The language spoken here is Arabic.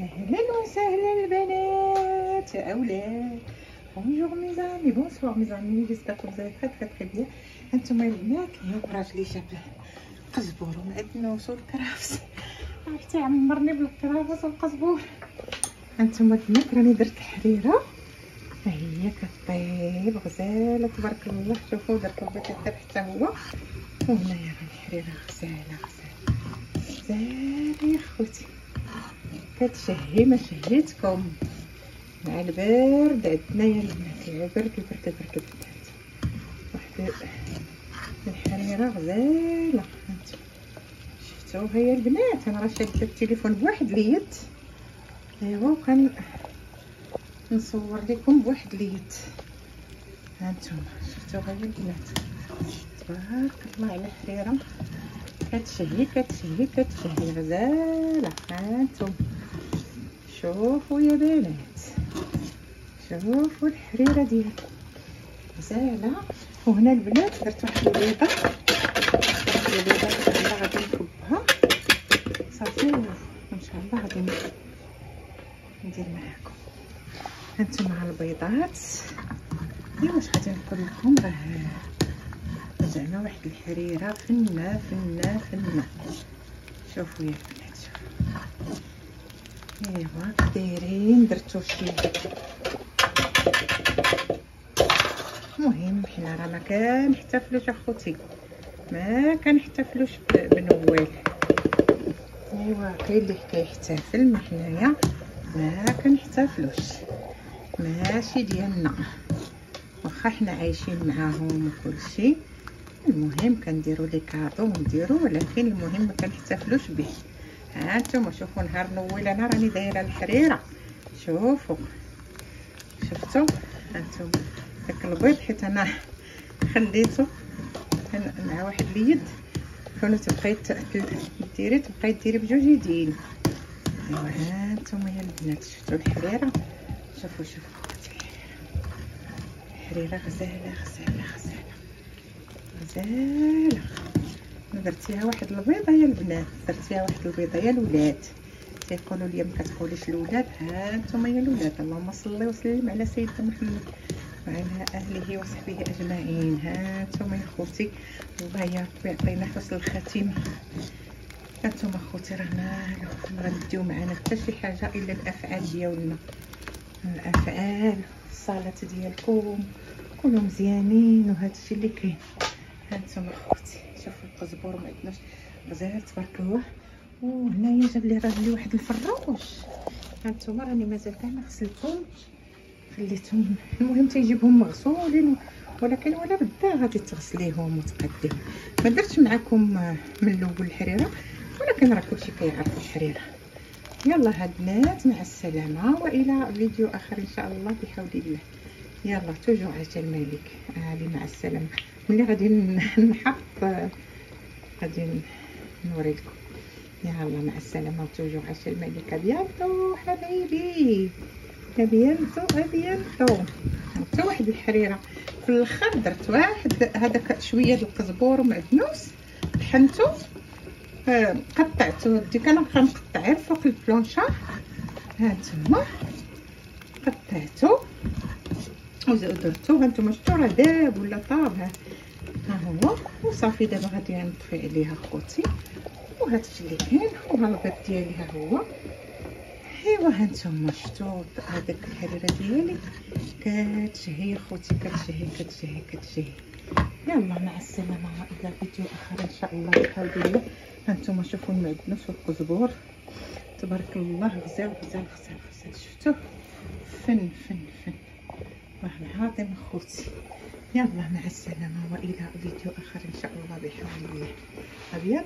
اهلا وسهلا البنات يا اولاد. بونجور ميزامي، بونسوار ميزامي، جيسبر كو فوزالي تري بيان. هانتوما البنات اليوم راجلي جاب القزبور ومعدنوس والكرافس، عرفتي عمرني بالكرافس والقزبور. هانتوما البنات راني درت الحريره، ها هي كطيب غزاله تبارك الله. شوفوا درت البيض يطيب حتى هو، وهنايا راني الحريره غزاله غزاله يا خوتي، كتشهي ما شهيتكم مع البرد. عندنا يا البنات البرد البرد واحد الحريره غزاله. هانتوما شفتوا هي البنات، انا راه شاده التليفون بواحد اليد، ايوا وكان نصور لكم بواحد اليد. هانتوما شفتوا هي البنات، تبارك الله على الحريره، كتشهي غزاله. هانتوما شوفوا يا بنات، شوفوا الحريره ديالي غزاله. وهنا البنات درت واحد البيضه، ان شاء الله غادي نكبها صافي، وان شاء الله غادي ندير معاكم. هانتوما البيضات واش غادي نقول لكم، راه رجعنا واحد الحريره فنه. شوفوا يا البنات، شوفوا ايوا كدايرين، درتو شي. المهم حنا راه ما كنحتفلوش اخوتي، ما كنحتفلوش بنوال. ايوا كاين اللي كيحتفل، ما حنايا ما كنحتفلوش، ماشي ديالنا، واخا حنا عايشين معاهم وكلشي. المهم كنديروا لي كادو ونديروا، ولكن المهم ما كنحتفلوش به. ها انتم شوفوا نهار نويل انا راني دايره الحريره، شوفوا شفتوا انتم داك البيض، حيت انا خليته مع واحد اليد، كونوا تبقاي تبقاي ديري بجوج يدين. ايوا ها انتم يا البنات شفتوا الحريره، شوفوا الحريره غزاله. درتيها واحد البيضه يا البنات، درتيها واحد البيضه يا الولاد. تيقولوا لي ما كتقوليش الولاد، ها انتم يا الولاد. اللهم صل وسلم على سيدنا محمد وعلى اهله وصحبه اجمعين. ها انتم يا خوتي، الله يا ربي يعطينا حسن الخاتمه. انتم اخوتي رانا ما غنديو معنا حتى شي حاجه الا الافعال ديالنا، الافعال الصلاه ديالكم، كونوا مزيانين وهذا الشيء اللي كاين. هانتوما اخوتي شوفوا القزبور ما عندناش غزال تبارك الله. وهنايا جاب لي راجلي واحد الفروش، هانتوما راني مازال كاع ما غسلتهمش، خليتهم. المهم تيجيبهم مغسولين، ولكن ولا بدا غادي تغسليهم وتقديهم. ما درتش معكم من الاول الحريره، ولكن راه كلشي كيعرف الحريره. يلا هاد البنات مع السلامه، والى فيديو اخر ان شاء الله بحول الله. يلا توجو عجل الملك علي، مع السلامه. ملي غادي نحط غادي نوريكم. يلا مع السلامه وتوجو عجل الملك. ابيانتو حبايبي، ابيانتو. حتى واحد الحريره في الاخر درت واحد هذاك شويه د القزبور ومعدنوس، طحنتو قطعتو. ديك انا بقى مقطعين فوق البلونشا، هانتوما قطعتو ودرتو. هانتوما شفتو راه داب ولا طاب، ها هو وصافي. دابا غادي نطفي عليها خوتي، وهذا الشيء اللي كاين. وها البيض ديالي ها هو. ايوا هانتوما شفتو هذاك الحريره ديالي كتشهي خوتي، كتشهي. يلا مع السلامه، الى فيديو اخر ان شاء الله بحول الله. هانتوما شوفوا المعدنوس والقزبور تبارك الله، غزال. شفتو فن والله العظيم اخوتي. يلا مع السلامه، والى فيديو اخر ان شاء الله بحول الله. ابيض.